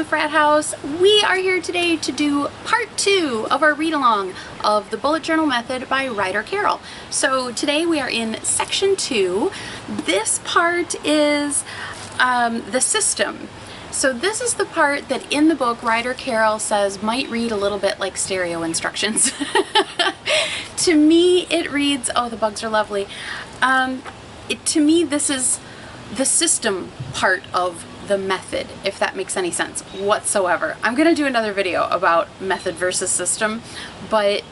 frat house. We are here today to do part 2 of our read-along of the bullet journal method by Ryder Carroll. So today we are in section 2. This part is the system. So this is the part that in the book Ryder Carroll says might read a little bit like stereo instructions. To me it reads, oh, the bugs are lovely. To me this is the system part of the method, if that makes any sense whatsoever. I'm gonna do another video about method versus system, but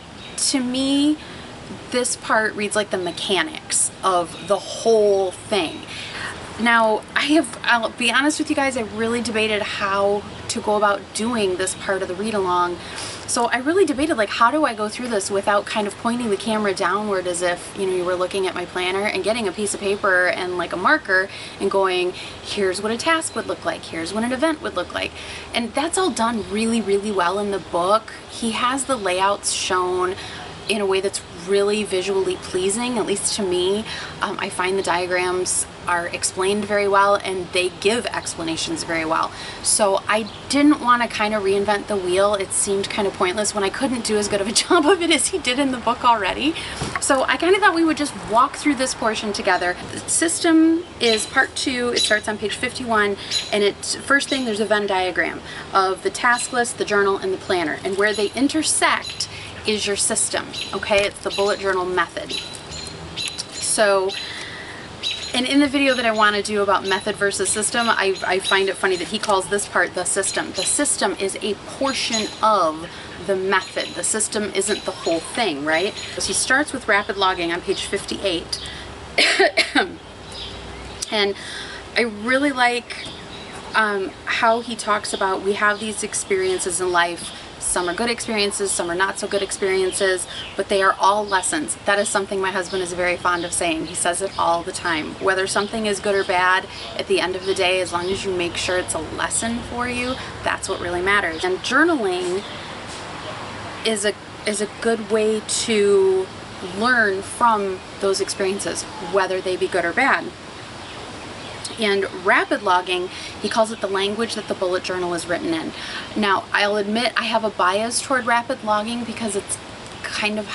to me this part reads like the mechanics of the whole thing. Now I'll be honest with you guys, I really debated how to go about doing this part of the read-along. So I really debated, like, how do I go through this without kind of pointing the camera downward as if, you know, you were looking at my planner and getting a piece of paper and like a marker and going, here's what a task would look like, here's what an event would look like. And that's all done really, really well in the book. He has the layouts shown in a way that's really visually pleasing, at least to me. I find the diagrams are explained very well and they give explanations very well. So I didn't want to kind of reinvent the wheel. It seemed kind of pointless when I couldn't do as good of a job of it as he did in the book already. So I kind of thought we would just walk through this portion together. The system is part 2. It starts on page 51, and it's first thing, there's a Venn diagram of the task list, the journal, and the planner, and where they intersect is your system. Okay, it's the bullet journal method. So, and in the video that I want to do about method versus system, I find it funny that he calls this part the system. The system is a portion of the method. The system isn't the whole thing, right? So he starts with rapid logging on page 58. And I really like how he talks about, we have these experiences in life. Some are good experiences, some are not so good experiences, but they are all lessons. That is something my husband is very fond of saying. He says it all the time. Whether something is good or bad, at the end of the day, as long as you make sure it's a lesson for you, that's what really matters. And journaling is a good way to learn from those experiences, whether they be good or bad. And rapid logging, he calls it the language that the bullet journal is written in. Now, I'll admit I have a bias toward rapid logging because it's kind of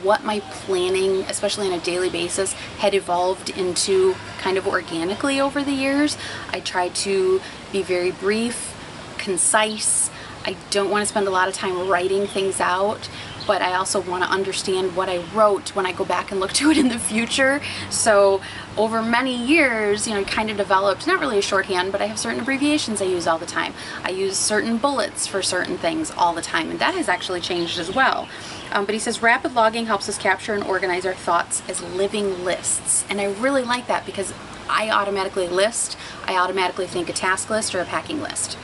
what my planning, especially on a daily basis, had evolved into kind of organically over the years. I try to be very brief, concise. I don't want to spend a lot of time writing things out, but I also want to understand what I wrote when I go back and look to it in the future. So over many years, you know, I kind of developed, not really a shorthand, but I have certain abbreviations I use all the time. I use certain bullets for certain things all the time, and that has actually changed as well. But he says rapid logging helps us capture and organize our thoughts as living lists. And I really like that because I automatically list. I automatically think a task list or a packing list.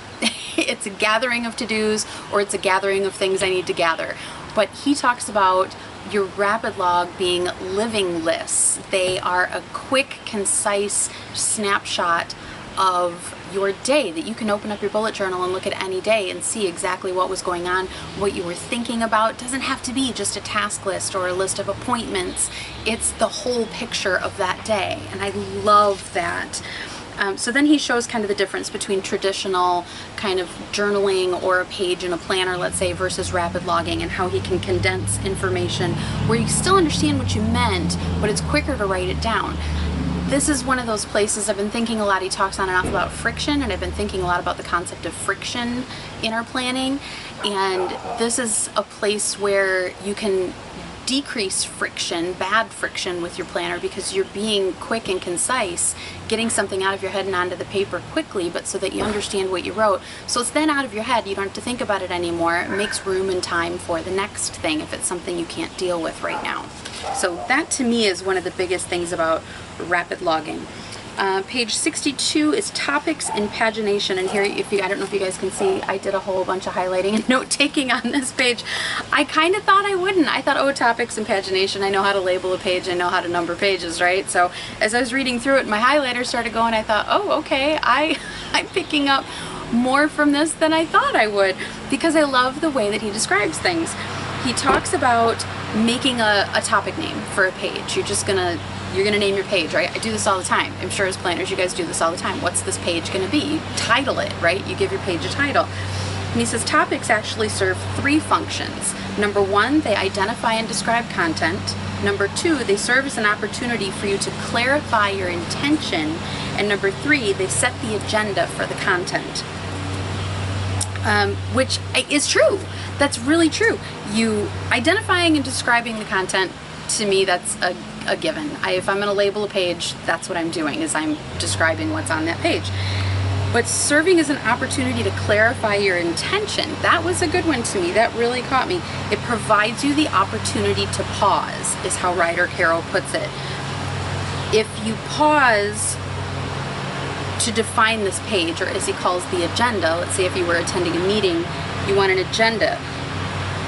It's a gathering of to-dos, or it's a gathering of things I need to gather. But he talks about your rapid log being living lists. They are a quick, concise snapshot of your day that you can open up your bullet journal and look at any day and see exactly what was going on, what you were thinking about. It doesn't have to be just a task list or a list of appointments. It's the whole picture of that day, and I love that. So then he shows kind of the difference between traditional kind of journaling or a page in a planner, let's say, versus rapid logging, and how he can condense information where you still understand what you meant, but it's quicker to write it down. This is one of those places I've been thinking a lot. He talks on and off about friction, and I've been thinking a lot about the concept of friction in our planning. And this is a place where you can decrease friction, bad friction with your planner, because you're being quick and concise, getting something out of your head and onto the paper quickly, but so that you understand what you wrote. So it's then out of your head, you don't have to think about it anymore. It makes room and time for the next thing if it's something you can't deal with right now. So that to me is one of the biggest things about rapid logging. Page 62 is topics and pagination, and here, I don't know if you guys can see, I did a whole bunch of highlighting and note-taking on this page. I kind of thought I wouldn't. I thought, oh, topics and pagination, I know how to label a page, I know how to number pages, right? So as I was reading through it, my highlighter started going, I thought, oh, okay, I'm picking up more from this than I thought I would, because I love the way that he describes things. He talks about making a topic name for a page. You're just gonna you're gonna name your page, right? I do this all the time. I'm sure as planners, you guys do this all the time. What's this page gonna be? You title it, right? You give your page a title. And he says topics actually serve 3 functions. Number 1, they identify and describe content. Number 2, they serve as an opportunity for you to clarify your intention. And number 3, they set the agenda for the content. Which is true. That's really true. You identifying and describing the content, to me, that's a given. If I'm going to label a page, that's what I'm doing, is I'm describing what's on that page. But serving as an opportunity to clarify your intention, that was a good one to me. That really caught me. It provides you the opportunity to pause, is how Ryder Carroll puts it. If you pause to define this page, or as he calls the agenda, let's say if you were attending a meeting, you want an agenda.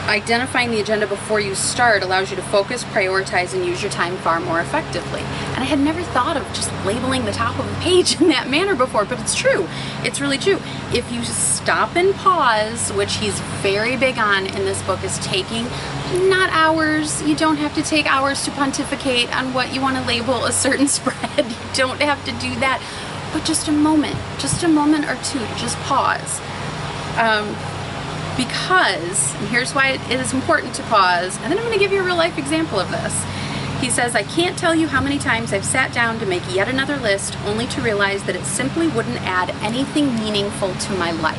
Identifying the agenda before you start allows you to focus, prioritize, and use your time far more effectively. And I had never thought of just labeling the top of a page in that manner before, but it's true. It's really true. If you stop and pause, which he's very big on in this book, is taking, not hours, you don't have to take hours to pontificate on what you want to label a certain spread. You don't have to do that, but just a moment or two to just pause. Because, and here's why it is important to pause, and then I'm going to give you a real life example of this. He says, I can't tell you how many times I've sat down to make yet another list only to realize that it simply wouldn't add anything meaningful to my life.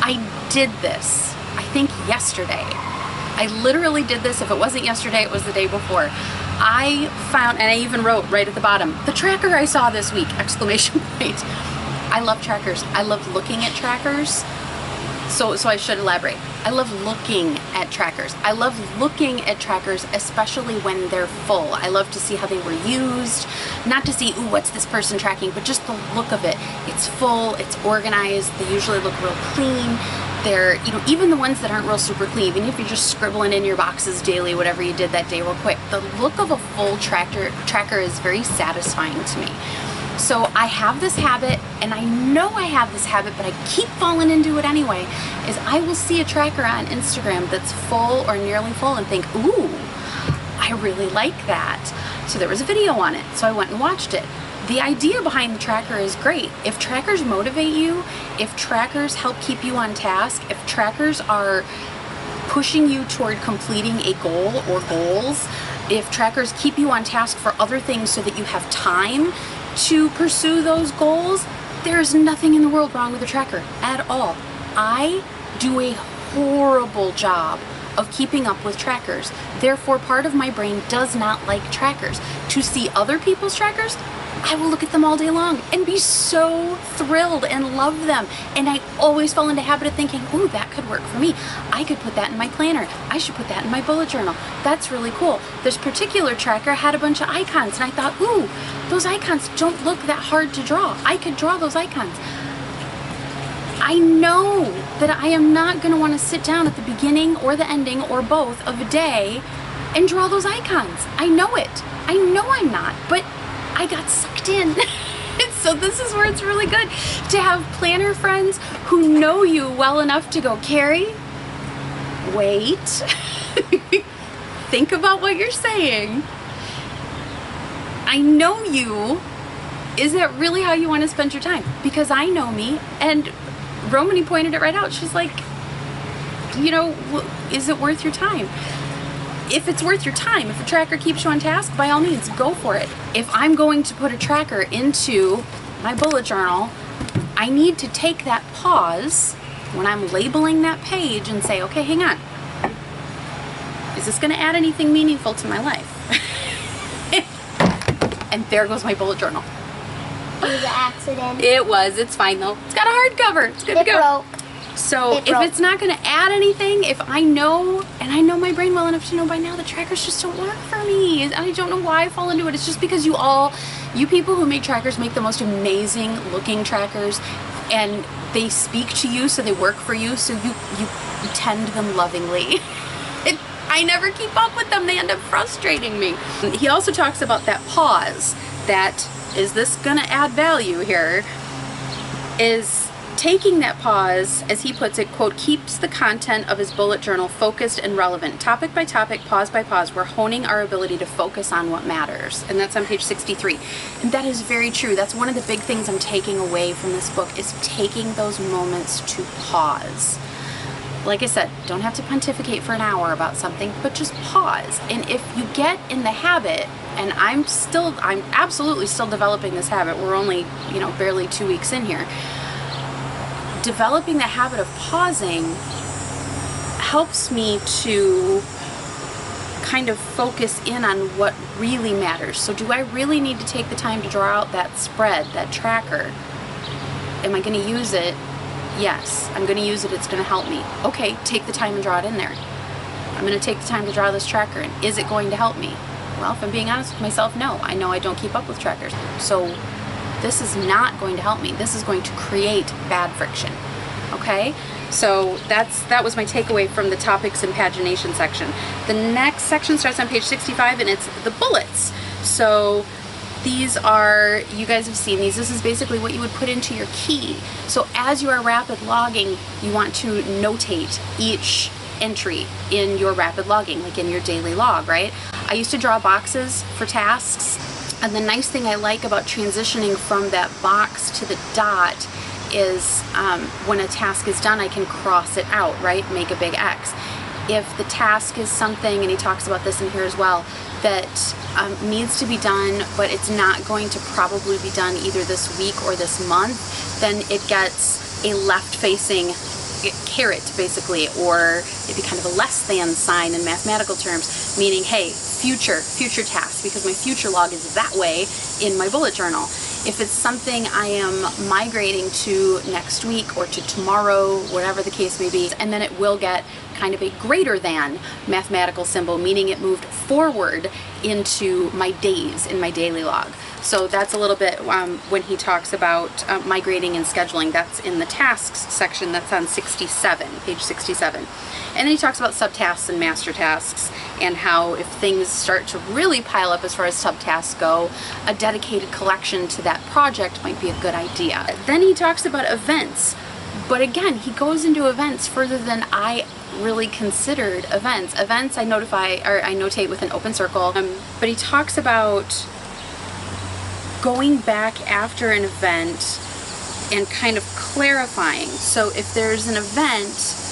I did this, I think yesterday. I literally did this. If it wasn't yesterday, it was the day before. I found, and I even wrote right at the bottom, the tracker I saw this week, exclamation point. I love trackers. I love looking at trackers. So I should elaborate. I love looking at trackers. I love looking at trackers, especially when they're full. I love to see how they were used, not to see, ooh, what's this person tracking, but just the look of it. It's full, it's organized, they usually look real clean. They're, even the ones that aren't real super clean, even if you're just scribbling in your boxes daily, whatever you did that day real quick, the look of a full tracker is very satisfying to me. So I have this habit, and I know I have this habit, but I keep falling into it anyway, is I will see a tracker on Instagram that's full or nearly full and think, ooh, I really like that. So there was a video on it, so I went and watched it. The idea behind the tracker is great. If trackers motivate you, if trackers help keep you on task, if trackers are pushing you toward completing a goal or goals, if trackers keep you on task for other things so that you have time to pursue those goals, there's nothing in the world wrong with a tracker at all. I do a horrible job of keeping up with trackers. Therefore, part of my brain does not like trackers. To see other people's trackers, I will look at them all day long and be so thrilled and love them. And I always fall into the habit of thinking, ooh, that could work for me. I could put that in my planner. I should put that in my bullet journal. That's really cool. This particular tracker had a bunch of icons, and I thought, ooh, those icons don't look that hard to draw. I could draw those icons. I know that I am not going to want to sit down at the beginning or the ending or both of a day and draw those icons. I know it. I know I'm not, but I got sucked in. So this is where it's really good to have planner friends who know you well enough to go, Carrie, wait, think about what you're saying. I know you. Is that really how you want to spend your time? Because I know me, and Rhomany pointed it right out. She's like, is it worth your time? If it's worth your time, if a tracker keeps you on task, by all means, go for it. If I'm going to put a tracker into my bullet journal, I need to take that pause when I'm labeling that page and say, okay, hang on. Is this going to add anything meaningful to my life? And there goes my bullet journal. It was an accident. It was. It's fine, though. It's got a hardcover. It's good to go. Broke. So if it's not going to add anything, if I know, and I know my brain well enough to know by now that trackers just don't work for me. I don't know why I fall into it. It's just because you people who make trackers make the most amazing looking trackers, and they speak to you, so they work for you, so you tend them lovingly. I never keep up with them. They end up frustrating me. He also talks about that pause, that is this going to add value here, is taking that pause, as he puts it, quote, keeps the content of his bullet journal focused and relevant. Topic by topic, pause by pause, we're honing our ability to focus on what matters. And that's on page 63. And that is very true. That's one of the big things I'm taking away from this book, is taking those moments to pause. Like I said, don't have to pontificate for an hour about something, but just pause. And if you get in the habit, and I'm absolutely still developing this habit. We're only, barely 2 weeks in here. Developing the habit of pausing helps me to kind of focus in on what really matters. So do I really need to take the time to draw out that spread, that tracker? Am I going to use it? Yes, I'm going to use it. It's going to help me. Okay, take the time and draw it in there. I'm going to take the time to draw this tracker in. Is it going to help me? Well, if I'm being honest with myself, no. I know I don't keep up with trackers. So this is not going to help me. This is going to create bad friction. Okay? So that was my takeaway from the topics and pagination section. The next section starts on page 65, and it's the bullets. So these are, you guys have seen these. This is basically what you would put into your key. So as you are rapid logging, you want to notate each entry in your rapid logging, like in your daily log, right? I used to draw boxes for tasks, and the nice thing I like about transitioning from that box to the dot is when a task is done, I can cross it out, right? Make a big X. If the task is something, and he talks about this in here as well, that needs to be done, but it's not going to probably be done either this week or this month, then it gets a left-facing caret, basically, or it'd be kind of a less than sign in mathematical terms, meaning, hey, future task, because my future log is that way in my bullet journal. If it's something I am migrating to next week or to tomorrow, whatever the case may be, and then it will get kind of a greater than mathematical symbol, meaning it moved forward into my days in my daily log. So that's a little bit when he talks about migrating and scheduling. That's in the tasks section. That's on 67, page 67. And then he talks about subtasks and master tasks, and how if things start to really pile up as far as subtasks go, a dedicated collection to that project might be a good idea. Then he talks about events. But again, he goes into events further than I really considered events. Events I notate with an open circle. But he talks about going back after an event and kind of clarifying. So if there's an event,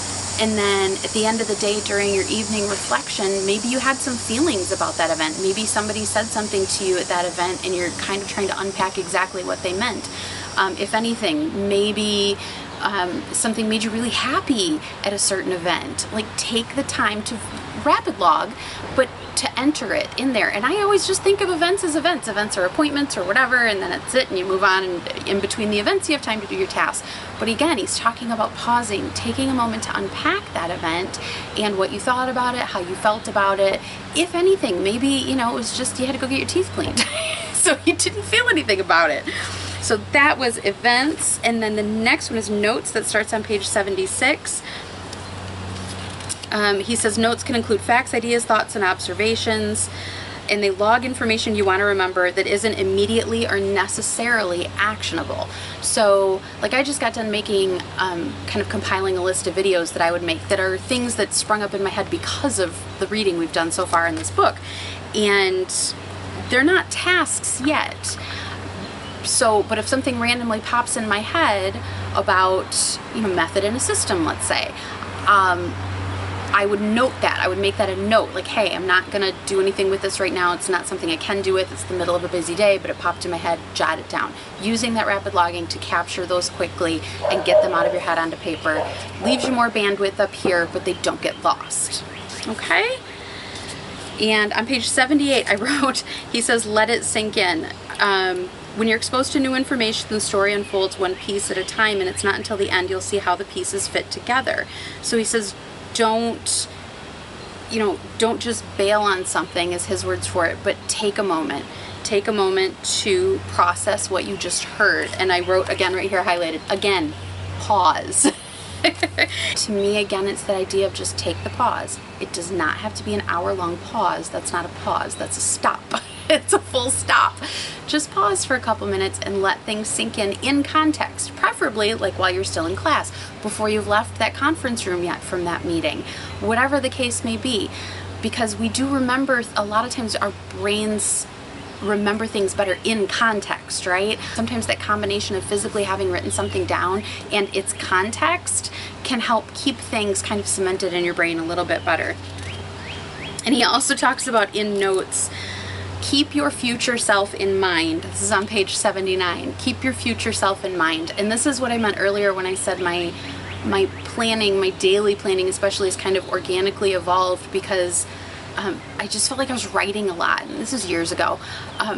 and then at the end of the day during your evening reflection, maybe you had some feelings about that event. Maybe somebody said something to you at that event and you're kind of trying to unpack exactly what they meant. If anything, maybe something made you really happy at a certain event. Like, take the time to rapid log, but to enter it in there. And I always just think of events as events. Events are appointments or whatever, and then that's it, and you move on, and in between the events you have time to do your tasks. But again, he's talking about pausing, taking a moment to unpack that event and what you thought about it, how you felt about it. If anything, maybe, it was just you had to go get your teeth cleaned. So you didn't feel anything about it. So that was events. And then the next one is notes. That starts on page 76. He says notes can include facts, ideas, thoughts, and observations, and they log information you want to remember that isn't immediately or necessarily actionable. So, like, I just got done making, kind of compiling a list of videos that I would make that are things that sprung up in my head because of the reading we've done so far in this book. And they're not tasks yet. So, but if something randomly pops in my head about, method in a system, let's say, I would note that. I would make that a note, like, hey, I'm not gonna do anything with this right now. It's not something I can do with. It's the middle of a busy day, but it popped in my head, jot it down. Using that rapid logging to capture those quickly and get them out of your head onto paper leaves you more bandwidth up here, but they don't get lost. Okay? And on page 78, I wrote, he says, let it sink in. When you're exposed to new information, the story unfolds one piece at a time, and it's not until the end you'll see how the pieces fit together. So he says, don't just bail on something, is his words for it, but take a moment. Take a moment to process what you just heard. And I wrote, again, right here, highlighted, again, pause. To me, again, it's that idea of just take the pause. It does not have to be an hour-long pause. That's not a pause. That's a stop. It's a full stop. Just pause for a couple minutes and let things sink in context, preferably like while you're still in class, before you've left that conference room yet from that meeting, whatever the case may be, because we do remember, a lot of times our brains remember things better in context, right? Sometimes that combination of physically having written something down and its context can help keep things kind of cemented in your brain a little bit better. And he also talks about in notes, keep your future self in mind. This is on page 79. Keep your future self in mind. And this is what I meant earlier when I said my planning, my daily planning especially, is kind of organically evolved because I just felt like I was writing a lot. And this is years ago.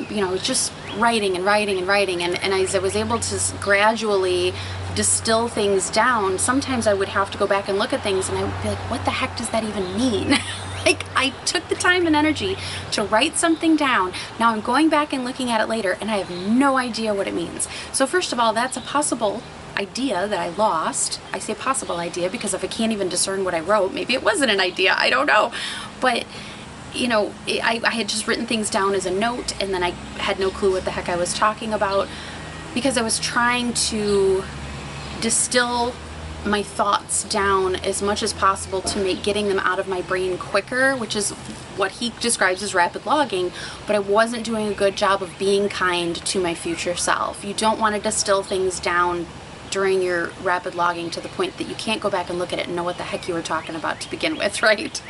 You know, I was just writing and writing and writing. And as I was able to gradually distill things down, sometimes I would have to go back and look at things and I would be like, what the heck does that even mean? Like, I took the time and energy to write something down. Now I'm going back and looking at it later and I have no idea what it means. So first of all, that's a possible idea that I lost. I say possible idea because if I can't even discern what I wrote, maybe it wasn't an idea, I don't know. But you know, I had just written things down as a note and then I had no clue what the heck I was talking about because I was trying to distill my thoughts down as much as possible to make getting them out of my brain quicker, which is what he describes as rapid logging, but I wasn't doing a good job of being kind to my future self. You don't want to distill things down during your rapid logging to the point that you can't go back and look at it and know what the heck you were talking about to begin with, right?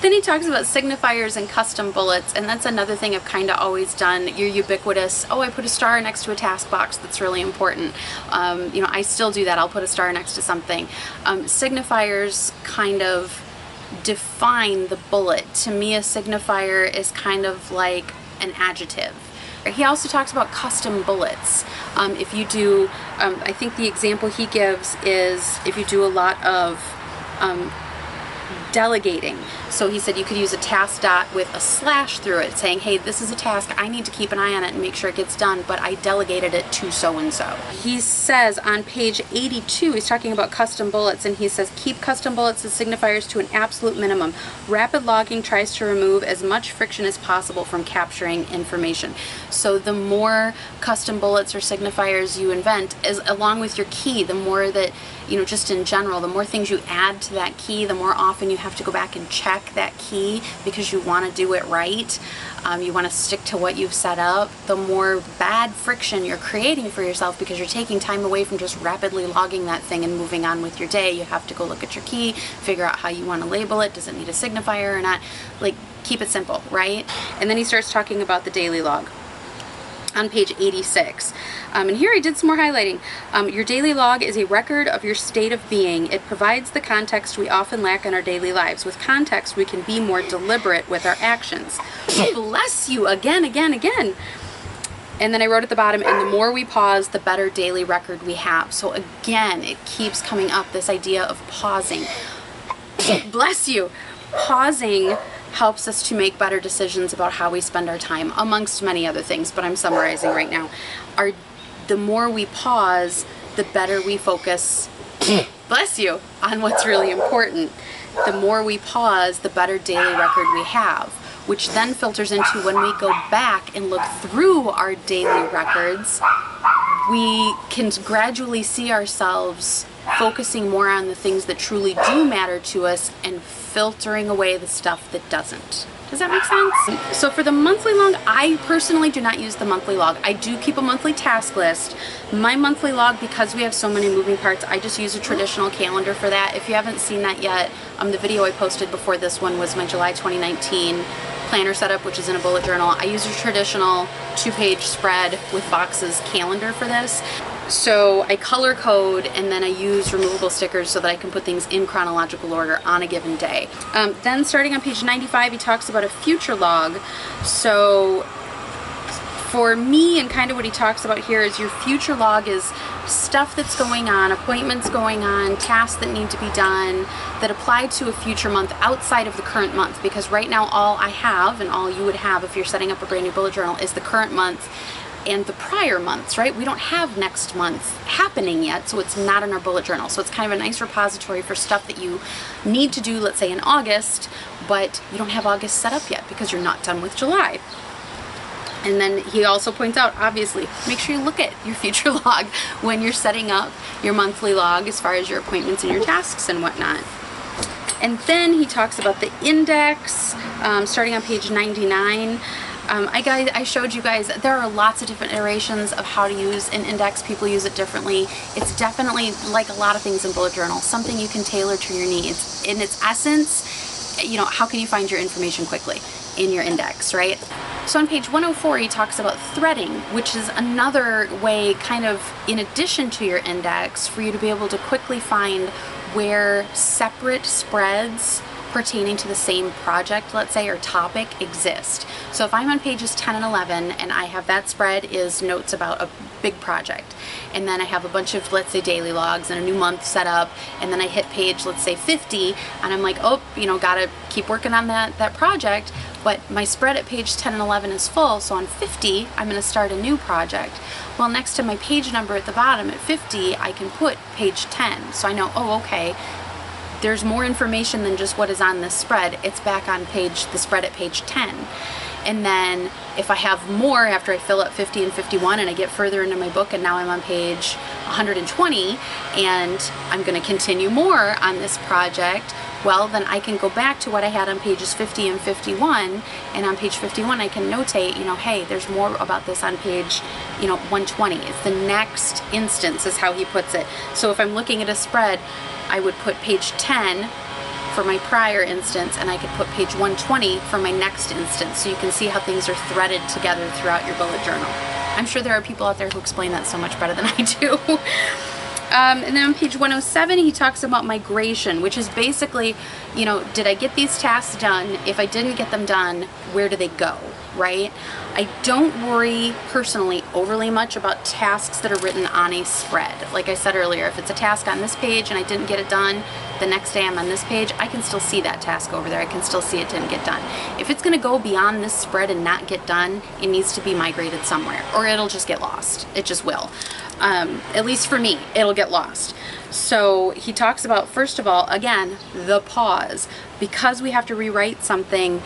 Then he talks about signifiers and custom bullets, and that's another thing I've kind of always done. You're ubiquitous. Oh, I put a star next to a task box. That's really important. You know, I still do that. I'll put a star next to something. Signifiers kind of define the bullet. To me, a signifier is kind of like an adjective. He also talks about custom bullets. If you do, I think the example he gives is if you do a lot of delegating. So he said you could use a task dot with a slash through it saying, hey, this is a task, I need to keep an eye on it and make sure it gets done, but I delegated it to so-and-so. He says on page 82, he's talking about custom bullets, and he says keep custom bullets as signifiers to an absolute minimum. Rapid logging tries to remove as much friction as possible from capturing information. So the more custom bullets or signifiers you invent, as along with your key, the more that, you know, just in general, the more things you add to that key, the more often you have to go back and check that key because you want to do it right. You want to stick to what you've set up. The more bad friction you're creating for yourself because you're taking time away from just rapidly logging that thing and moving on with your day. You have to go look at your key, figure out how you want to label it. Does it need a signifier or not? Like, keep it simple, right? And then he starts talking about the daily log on page 86. And here I did some more highlighting. Your daily log is a record of your state of being. It provides the context we often lack in our daily lives. With context, we can be more deliberate with our actions. Bless you, again. And then I wrote at the bottom, and the more we pause, the better daily record we have. So again, it keeps coming up, this idea of pausing. Bless you. Pausing helps us to make better decisions about how we spend our time, amongst many other things, but I'm summarizing right now. The more we pause, the better we focus, bless you, on what's really important. The more we pause, the better daily record we have, which then filters into when we go back and look through our daily records, we can gradually see ourselves focusing more on the things that truly do matter to us and filtering away the stuff that doesn't. Does that make sense? So for the monthly log, I personally do not use the monthly log. I do keep a monthly task list. My monthly log, because we have so many moving parts, I just use a traditional calendar for that. If you haven't seen that yet, the video I posted before this one was my July 2019 planner setup, which is in a bullet journal. I use a traditional 2-page spread with boxes calendar for this. So I color code and then I use removable stickers so that I can put things in chronological order on a given day. Then starting on page 95, he talks about a future log. So for me, and kind of what he talks about here is your future log is stuff that's going on, appointments going on, tasks that need to be done that apply to a future month outside of the current month. Because right now all I have, and all you would have if you're setting up a brand new bullet journal, is the current month and the prior months, right? We don't have next month happening yet, so it's not in our bullet journal. So it's kind of a nice repository for stuff that you need to do, let's say in August, but you don't have August set up yet because you're not done with July. And then he also points out, obviously, make sure you look at your future log when you're setting up your monthly log as far as your appointments and your tasks and whatnot. And then he talks about the index, starting on page 99. I showed you guys, there are lots of different iterations of how to use an index. People use it differently. It's definitely, like a lot of things in bullet journal, something you can tailor to your needs. In its essence, you know, how can you find your information quickly in your index, right? So on page 104, he talks about threading, which is another way, kind of in addition to your index, for you to be able to quickly find where separate spreads pertaining to the same project, let's say, or topic exist. So if I'm on pages 10 and 11 and I have that spread is notes about a big project, and then I have a bunch of, let's say, daily logs and a new month set up, and then I hit page, let's say, 50, and I'm like, oh, you know, gotta keep working on that project, but my spread at page 10 and 11 is full, so on 50, I'm gonna start a new project. Well, next to my page number at the bottom at 50, I can put page 10, so I know, oh, okay, there's more information than just what is on this spread. It's back on the spread at page 10. And then if I have more after I fill up 50 and 51 and I get further into my book and now I'm on page 120 and I'm going to continue more on this project, well, then I can go back to what I had on pages 50 and 51, and on page 51 I can notate, you know, hey, there's more about this on page, you know, 120. It's the next instance is how he puts it. So if I'm looking at a spread, I would put page 10 for my prior instance, and I could put page 120 for my next instance, so you can see how things are threaded together throughout your bullet journal. I'm sure there are people out there who explain that so much better than I do. And then on page 107, he talks about migration, which is basically, you know, did I get these tasks done? If I didn't get them done, where do they go, right? I don't worry personally overly much about tasks that are written on a spread. Like I said earlier, if it's a task on this page and I didn't get it done, the next day I'm on this page, I can still see that task over there. I can still see it didn't get done. If it's gonna go beyond this spread and not get done, it needs to be migrated somewhere, or it'll just get lost. It just will. At least for me, it'll get lost. So he talks about, first of all, again, the pause. Because we have to rewrite something,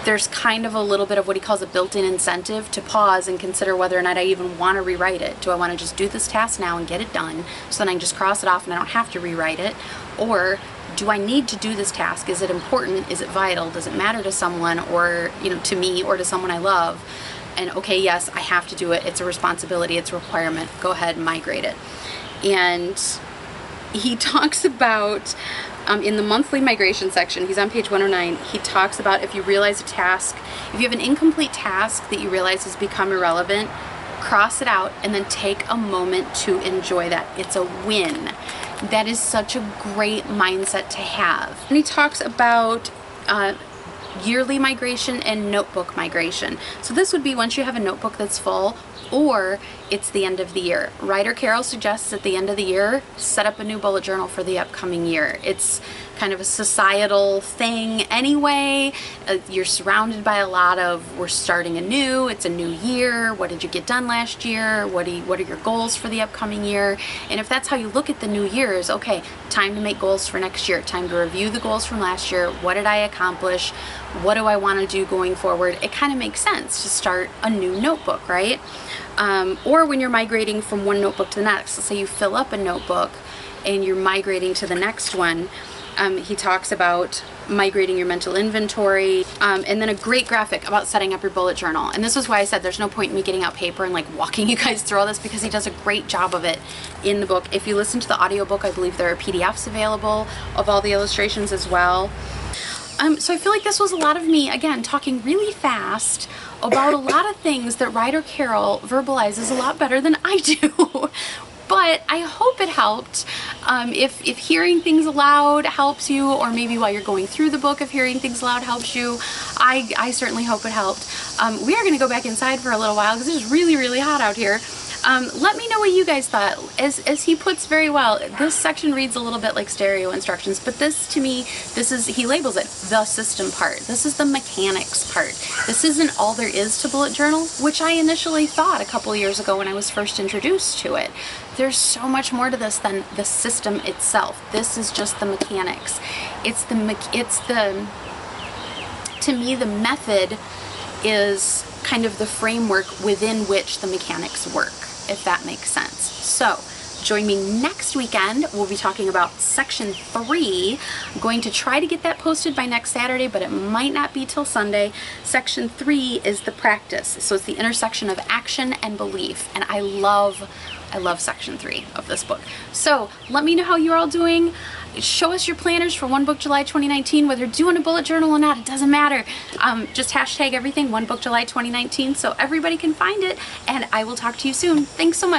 there's kind of a little bit of what he calls a built-in incentive to pause and consider whether or not I even want to rewrite it. Do I want to just do this task now and get it done so then I can just cross it off and I don't have to rewrite it? Or do I need to do this task? Is it important? Is it vital? Does it matter to someone, or, you know, to me or to someone I love? And okay, yes, I have to do it. It's a responsibility. It's a requirement. Go ahead and migrate it. And he talks about, in the monthly migration section, he's on page 109, he talks about if you realize a task, if you have an incomplete task that you realize has become irrelevant, cross it out and then take a moment to enjoy that. It's a win. That is such a great mindset to have. And he talks about yearly migration and notebook migration. So this would be once you have a notebook that's full, or it's the end of the year. Ryder Carroll suggests at the end of the year, set up a new bullet journal for the upcoming year. It's kind of a societal thing anyway. You're surrounded by a lot of, we're starting anew, it's a new year, what did you get done last year, what are your goals for the upcoming year? And if that's how you look at the new year, is okay, time to make goals for next year, time to review the goals from last year, what did I accomplish, what do I want to do going forward? It kind of makes sense to start a new notebook, right? Or when you're migrating from one notebook to the next, let's say you fill up a notebook and you're migrating to the next one, he talks about migrating your mental inventory, and then a great graphic about setting up your bullet journal. And this is why I said there's no point in me getting out paper and like walking you guys through all this, because he does a great job of it in the book. If you listen to the audiobook, I believe there are PDFs available of all the illustrations as well. So I feel like this was a lot of me, again, talking really fast about a lot of things that Ryder Carroll verbalizes a lot better than I do. But I hope it helped. If hearing things aloud helps you, or maybe while you're going through the book, if hearing things aloud helps you, I certainly hope it helped. We are going to go back inside for a little while because it's really, really hot out here. Let me know what you guys thought. As he puts very well, this section reads a little bit like stereo instructions, but this, to me, he labels it the system part. This is the mechanics part. This isn't all there is to bullet journal, which I initially thought a couple years ago when I was first introduced to it. There's so much more to this than the system itself. This is just the mechanics. To me, the method is kind of the framework within which the mechanics work, if that makes sense. So join me next weekend. We'll be talking about section 3. I'm going to try to get that posted by next Saturday, but it might not be till Sunday. Section 3 is the practice. So it's the intersection of action and belief. And I love section 3 of this book. So let me know how you're all doing. Show us your planners for One Book July 2019, whether you're doing a bullet journal or not, it doesn't matter. Just hashtag everything One Book July 2019 so everybody can find it, and I will talk to you soon. Thanks so much.